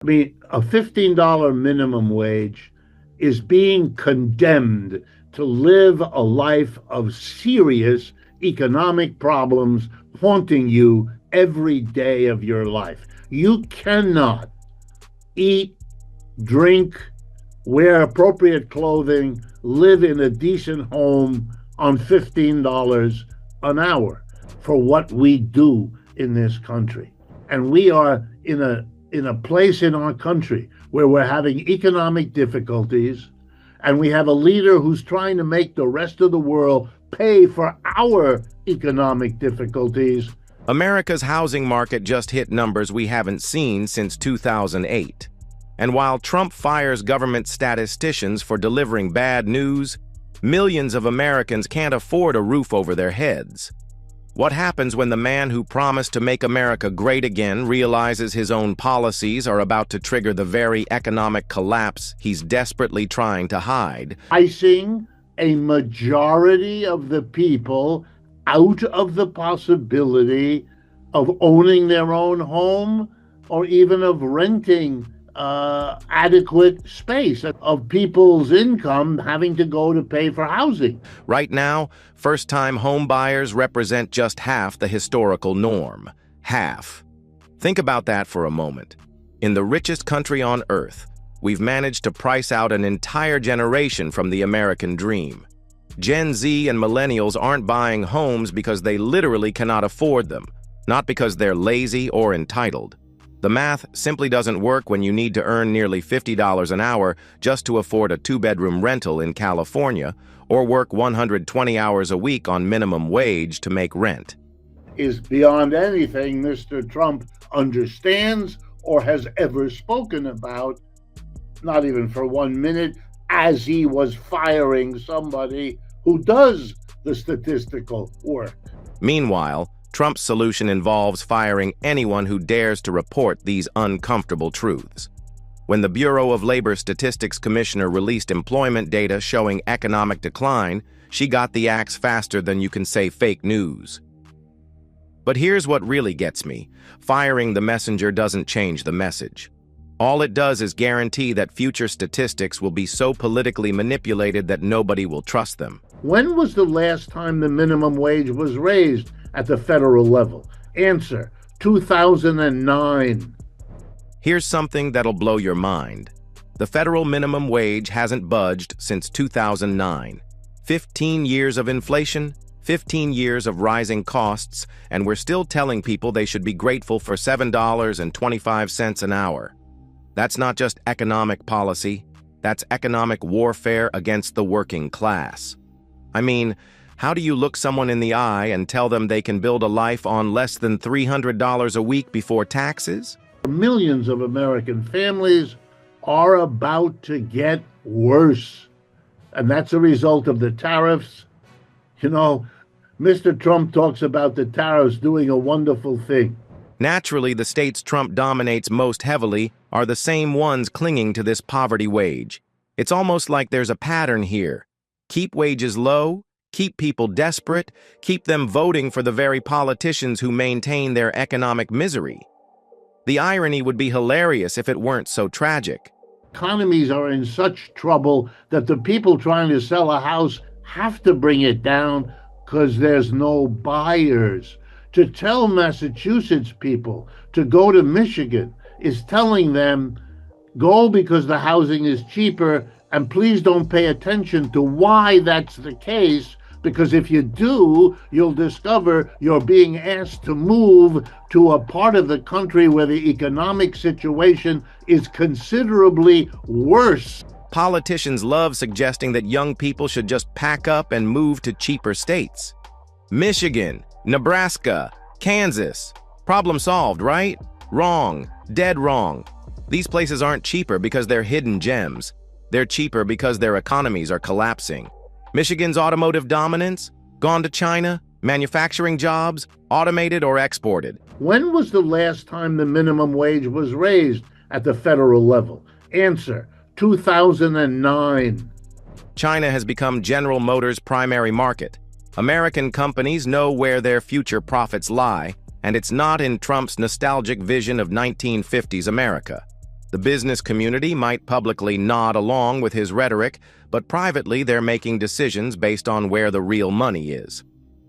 I mean, a $15 minimum wage is being condemned to live a life of serious economic problems haunting you every day of your life. You cannot eat, drink, wear appropriate clothing, live in a decent home on $15 an hour for what we do in this country. And we are in a place in our country where we're having economic difficulties, and we have a leader who's trying to make the rest of the world pay for our economic difficulties. America's housing market just hit numbers we haven't seen since 2008. And while Trump fires government statisticians for delivering bad news, millions of Americans can't afford a roof over their heads. What happens when the man who promised to make America great again realizes his own policies are about to trigger the very economic collapse he's desperately trying to hide? Icing a majority of the people out of the possibility of owning their own home or even of renting adequate space, of people's income having to go to pay for housing. Right now, first-time home buyers represent just half the historical norm. Half. Think about that for a moment. In the richest country on earth, we've managed to price out an entire generation from the American dream. Gen Z and millennials aren't buying homes because they literally cannot afford them, not because they're lazy or entitled. The math simply doesn't work when you need to earn nearly $50 an hour just to afford a two-bedroom rental in California or work 120 hours a week on minimum wage to make rent. Is beyond anything Mr. Trump understands or has ever spoken about, not even for 1 minute, as he was firing somebody who does the statistical work. Meanwhile, Trump's solution involves firing anyone who dares to report these uncomfortable truths. When the Bureau of Labor Statistics Commissioner released employment data showing economic decline, she got the axe faster than you can say fake news. But here's what really gets me. Firing the messenger doesn't change the message. All it does is guarantee that future statistics will be so politically manipulated that nobody will trust them. When was the last time the minimum wage was raised at the federal level? Answer: 2009. Here's something that'll blow your mind. The federal minimum wage hasn't budged since 2009. 15 years of inflation, 15 years of rising costs, and we're still telling people they should be grateful for $7.25 an hour. That's not just economic policy, that's economic warfare against the working class. I mean, how do you look someone in the eye and tell them they can build a life on less than $300 a week before taxes? Millions of American families are about to get worse, and that's a result of the tariffs. You know, Mr. Trump talks about the tariffs doing a wonderful thing. Naturally, the states Trump dominates most heavily are the same ones clinging to this poverty wage. It's almost like there's a pattern here. Keep wages low, keep people desperate, keep them voting for the very politicians who maintain their economic misery. The irony would be hilarious if it weren't so tragic. Economies are in such trouble that the people trying to sell a house have to bring it down because there's no buyers. To tell Massachusetts people to go to Michigan is telling them, go because the housing is cheaper, and please don't pay attention to why that's the case, because if you do, you'll discover you're being asked to move to a part of the country where the economic situation is considerably worse. Politicians love suggesting that young people should just pack up and move to cheaper states. Michigan, Nebraska, Kansas. Problem solved, right? Wrong. Dead wrong. These places aren't cheaper because they're hidden gems. They're cheaper because their economies are collapsing. Michigan's automotive dominance? Gone to China? Manufacturing jobs? Automated or exported? When was the last time the minimum wage was raised at the federal level? Answer: 2009. China has become General Motors' primary market. American companies know where their future profits lie, and it's not in Trump's nostalgic vision of 1950s America. The business community might publicly nod along with his rhetoric, but privately they're making decisions based on where the real money is.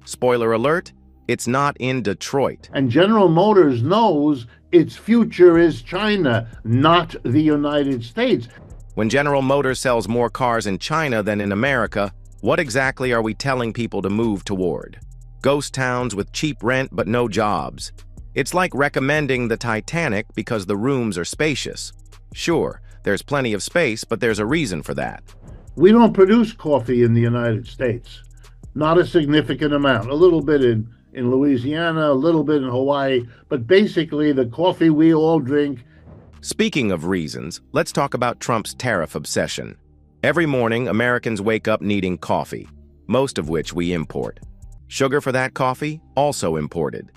Spoiler alert, it's not in Detroit. And General Motors knows its future is China, not the United States. When General Motors sells more cars in China than in America, what exactly are we telling people to move toward? Ghost towns with cheap rent but no jobs. It's like recommending the Titanic because the rooms are spacious. Sure, there's plenty of space, but there's a reason for that. We don't produce coffee in the United States. Not a significant amount. A little bit in Louisiana, a little bit in Hawaii, but basically the coffee we all drink. Speaking of reasons, let's talk about Trump's tariff obsession. Every morning, Americans wake up needing coffee, most of which we import. Sugar for that coffee, also imported.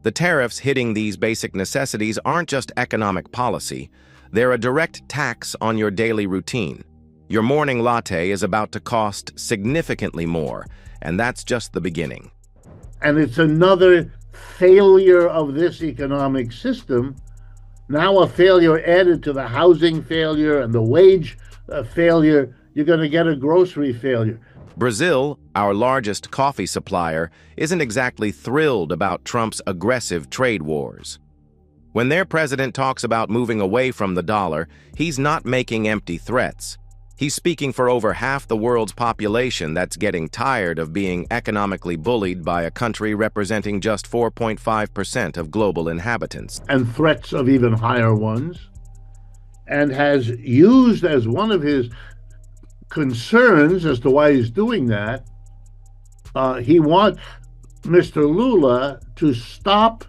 The tariffs hitting these basic necessities aren't just economic policy, they're a direct tax on your daily routine. Your morning latte is about to cost significantly more, and that's just the beginning. And it's another failure of this economic system. Now a failure added to the housing failure and the wage failure, you're going to get a grocery failure. Brazil, our largest coffee supplier, isn't exactly thrilled about Trump's aggressive trade wars. When their president talks about moving away from the dollar, he's not making empty threats. He's speaking for over half the world's population that's getting tired of being economically bullied by a country representing just 4.5% of global inhabitants. And threats of even higher ones. And has used as one of his concerns as to why he's doing that, he wants Mr. Lula to stop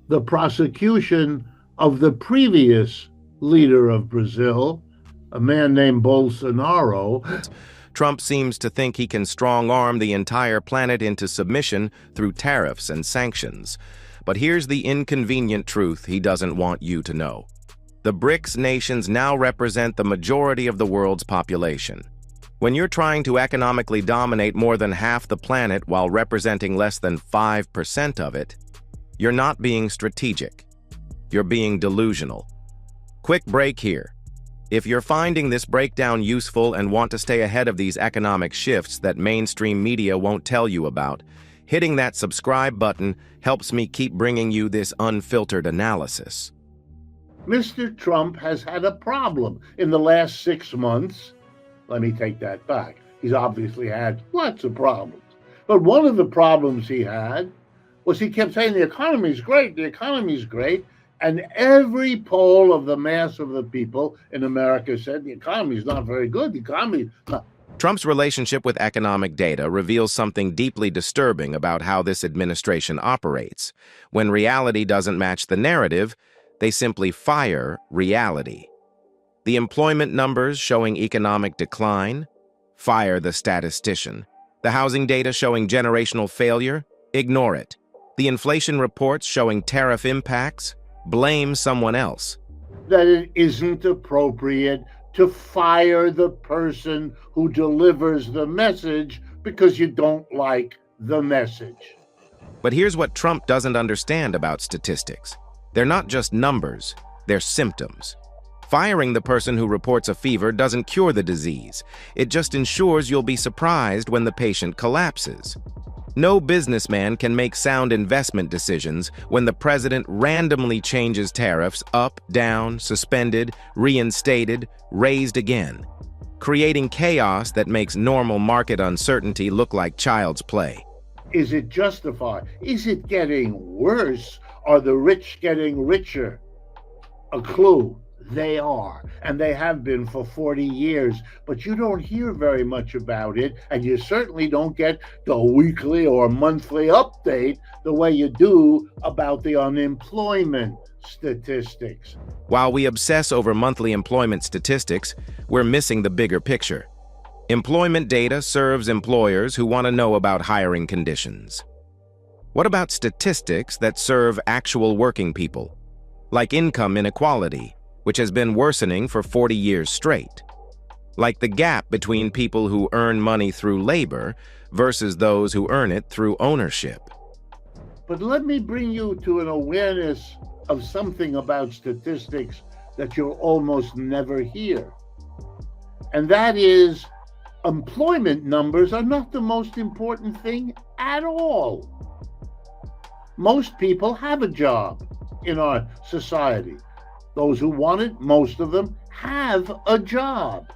the prosecution of the previous leader of Brazil, a man named Bolsonaro. Trump seems to think he can strong-arm the entire planet into submission through tariffs and sanctions. But here's the inconvenient truth he doesn't want you to know. The BRICS nations now represent the majority of the world's population. When you're trying to economically dominate more than half the planet while representing less than 5% of it, you're not being strategic. You're being delusional. Quick break here. If you're finding this breakdown useful and want to stay ahead of these economic shifts that mainstream media won't tell you about, hitting that subscribe button helps me keep bringing you this unfiltered analysis. Mr. Trump has had a problem in the last 6 months. Let me take that back. He's obviously had lots of problems. But one of the problems he had was he kept saying the economy's great, the economy's great. And every poll of the mass of the people in America said the economy's not very good. The economy's not. Trump's relationship with economic data reveals something deeply disturbing about how this administration operates. When reality doesn't match the narrative, they simply fire reality. The employment numbers showing economic decline, fire the statistician. The housing data showing generational failure, ignore it. The inflation reports showing tariff impacts, blame someone else. That it isn't appropriate to fire the person who delivers the message because you don't like the message. But here's what Trump doesn't understand about statistics. They're not just numbers, they're symptoms. Firing the person who reports a fever doesn't cure the disease. It just ensures you'll be surprised when the patient collapses. No businessman can make sound investment decisions when the president randomly changes tariffs up, down, suspended, reinstated, raised again, creating chaos that makes normal market uncertainty look like child's play. Is it justified? Is it getting worse? Are the rich getting richer? A clue. They are, and they have been for 40 years, but you don't hear very much about it, and you certainly don't get the weekly or monthly update the way you do about the unemployment statistics. While we obsess over monthly employment statistics, we're missing the bigger picture. Employment data serves employers who want to know about hiring conditions. What about statistics that serve actual working people, like income inequality, which has been worsening for 40 years straight, like the gap between people who earn money through labor versus those who earn it through ownership? But let me bring you to an awareness of something about statistics that you'll almost never hear. And that is, employment numbers are not the most important thing at all. Most people have a job in our society. Those who want it, most of them, have a job.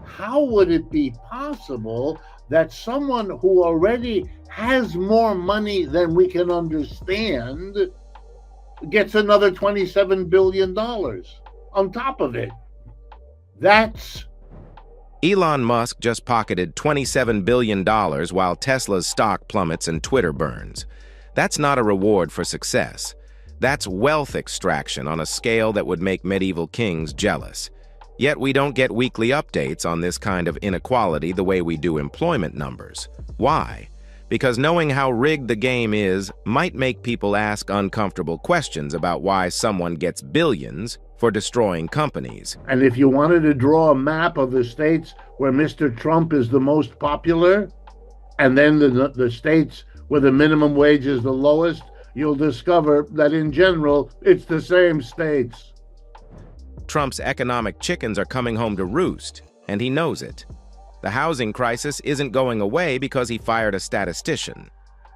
How would it be possible that someone who already has more money than we can understand gets another $27 billion on top of it? That's Elon Musk just pocketed $27 billion while Tesla's stock plummets and Twitter burns. That's not a reward for success. That's wealth extraction on a scale that would make medieval kings jealous. Yet we don't get weekly updates on this kind of inequality the way we do employment numbers. Why? Because knowing how rigged the game is might make people ask uncomfortable questions about why someone gets billions for destroying companies. And if you wanted to draw a map of the states where Mr. Trump is the most popular, and then the states where the minimum wage is the lowest, you'll discover that in general, it's the same states. Trump's economic chickens are coming home to roost, and he knows it. The housing crisis isn't going away because he fired a statistician.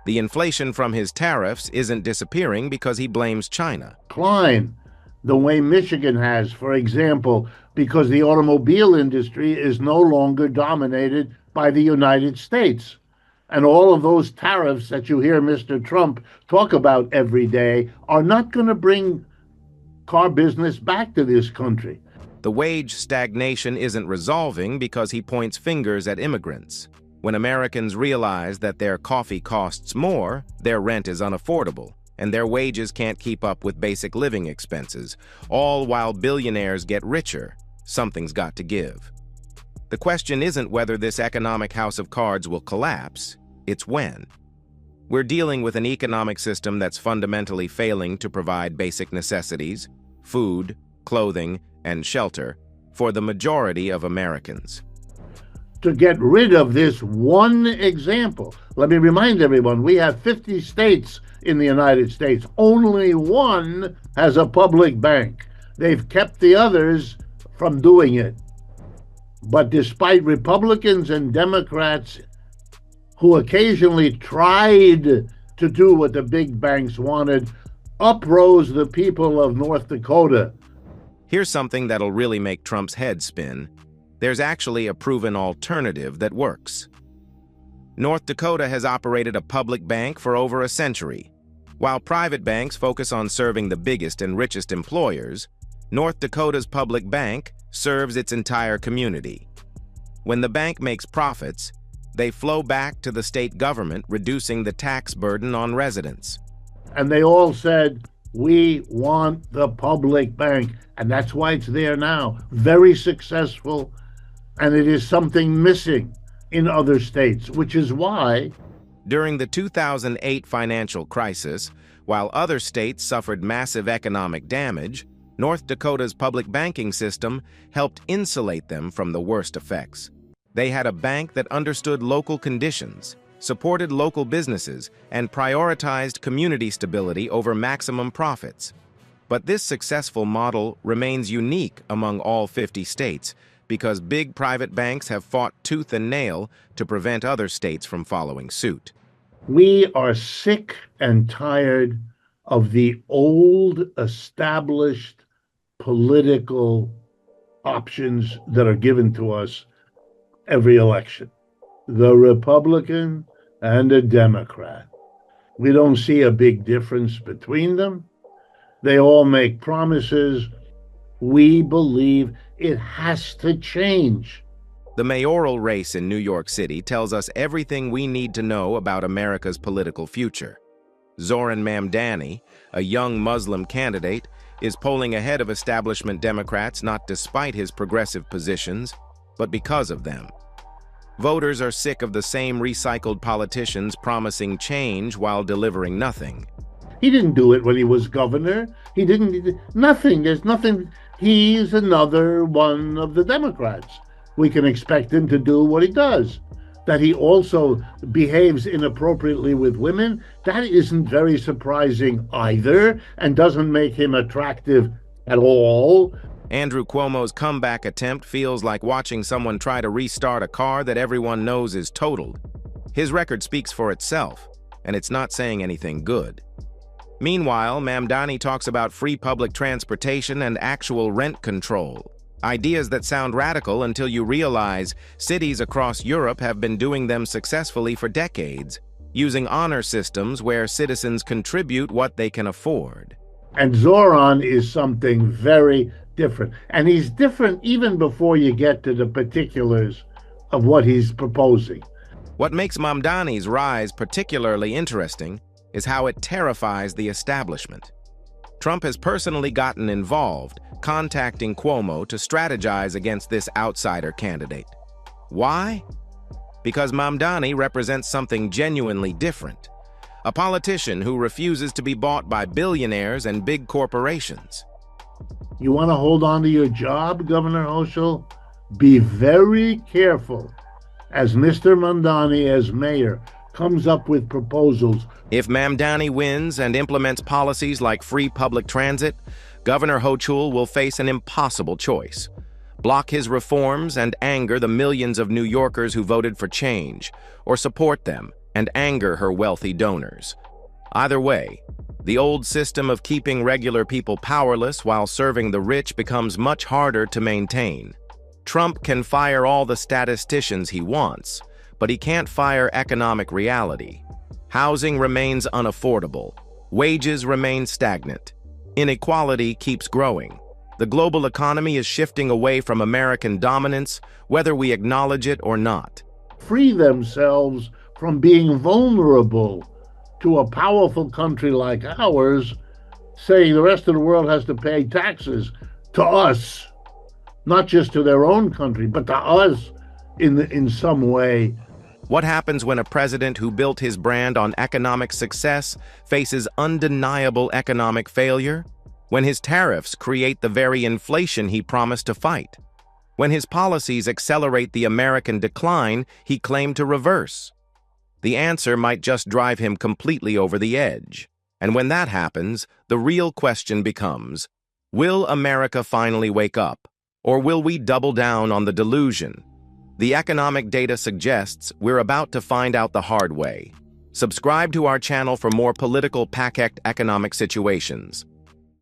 The inflation from his tariffs isn't disappearing because he blames China. Klein, the way Michigan has, for example, because the automobile industry is no longer dominated by the United States. And all of those tariffs that you hear Mr. Trump talk about every day are not going to bring car business back to this country. The wage stagnation isn't resolving because he points fingers at immigrants. When Americans realize that their coffee costs more, their rent is unaffordable, and their wages can't keep up with basic living expenses, all while billionaires get richer, something's got to give. The question isn't whether this economic house of cards will collapse, it's when. We're dealing with an economic system that's fundamentally failing to provide basic necessities, food, clothing, and shelter for the majority of Americans. To get rid of this one example, let me remind everyone, we have 50 states in the United States. Only one has a public bank. They've kept the others from doing it. But despite Republicans and Democrats who occasionally tried to do what the big banks wanted, up rose the people of North Dakota. Here's something that'll really make Trump's head spin. There's actually a proven alternative that works. North Dakota has operated a public bank for over a century. While private banks focus on serving the biggest and richest employers, North Dakota's public bank serves its entire community. When the bank makes profits, they flow back to the state government, reducing the tax burden on residents. And they all said, we want the public bank. And that's why it's there now. Very successful. And it is something missing in other states, which is why during the 2008 financial crisis, while other states suffered massive economic damage, North Dakota's public banking system helped insulate them from the worst effects. They had a bank that understood local conditions, supported local businesses, and prioritized community stability over maximum profits. But this successful model remains unique among all 50 states because big private banks have fought tooth and nail to prevent other states from following suit. We are sick and tired of the old established political options that are given to us every election. The Republican and the Democrat. We don't see a big difference between them. They all make promises. We believe it has to change. The mayoral race in New York City tells us everything we need to know about America's political future. Zoran Mamdani, a young Muslim candidate, is polling ahead of establishment Democrats not despite his progressive positions, but because of them. Voters are sick of the same recycled politicians promising change while delivering nothing. He didn't do it when he was governor. He didn't, nothing, there's nothing. He's another one of the Democrats. We can expect him to do what he does. That he also behaves inappropriately with women, that isn't very surprising either, and doesn't make him attractive at all. Andrew Cuomo's comeback attempt feels like watching someone try to restart a car that everyone knows is totaled. His record speaks for itself, and it's not saying anything good. Meanwhile, Mamdani talks about free public transportation and actual rent control. Ideas that sound radical until you realize cities across Europe have been doing them successfully for decades, using honor systems where citizens contribute what they can afford. And Zoran is something very different. And he's different even before you get to the particulars of what he's proposing. What makes Mamdani's rise particularly interesting is how it terrifies the establishment. Trump has personally gotten involved, contacting Cuomo to strategize against this outsider candidate. Why? Because Mamdani represents something genuinely different. A politician who refuses to be bought by billionaires and big corporations. You want to hold on to your job, Governor Hochul? Be very careful as Mr. Mamdani, as mayor, comes up with proposals. If Mamdani wins and implements policies like free public transit, Governor Hochul will face an impossible choice. Block his reforms and anger the millions of New Yorkers who voted for change, or support them and anger her wealthy donors. Either way, the old system of keeping regular people powerless while serving the rich becomes much harder to maintain. Trump can fire all the statisticians he wants, but he can't fire economic reality. Housing remains unaffordable. Wages remain stagnant. Inequality keeps growing. The global economy is shifting away from American dominance, whether we acknowledge it or not. Free themselves from being vulnerable to a powerful country like ours, saying the rest of the world has to pay taxes to us, not just to their own country, but to us in some way. What happens when a president who built his brand on economic success faces undeniable economic failure? When his tariffs create the very inflation he promised to fight? When his policies accelerate the American decline he claimed to reverse? The answer might just drive him completely over the edge. And when that happens, the real question becomes, will America finally wake up? Or will we double down on the delusion? The economic data suggests we're about to find out the hard way. Subscribe to our channel for more political packed economic situations.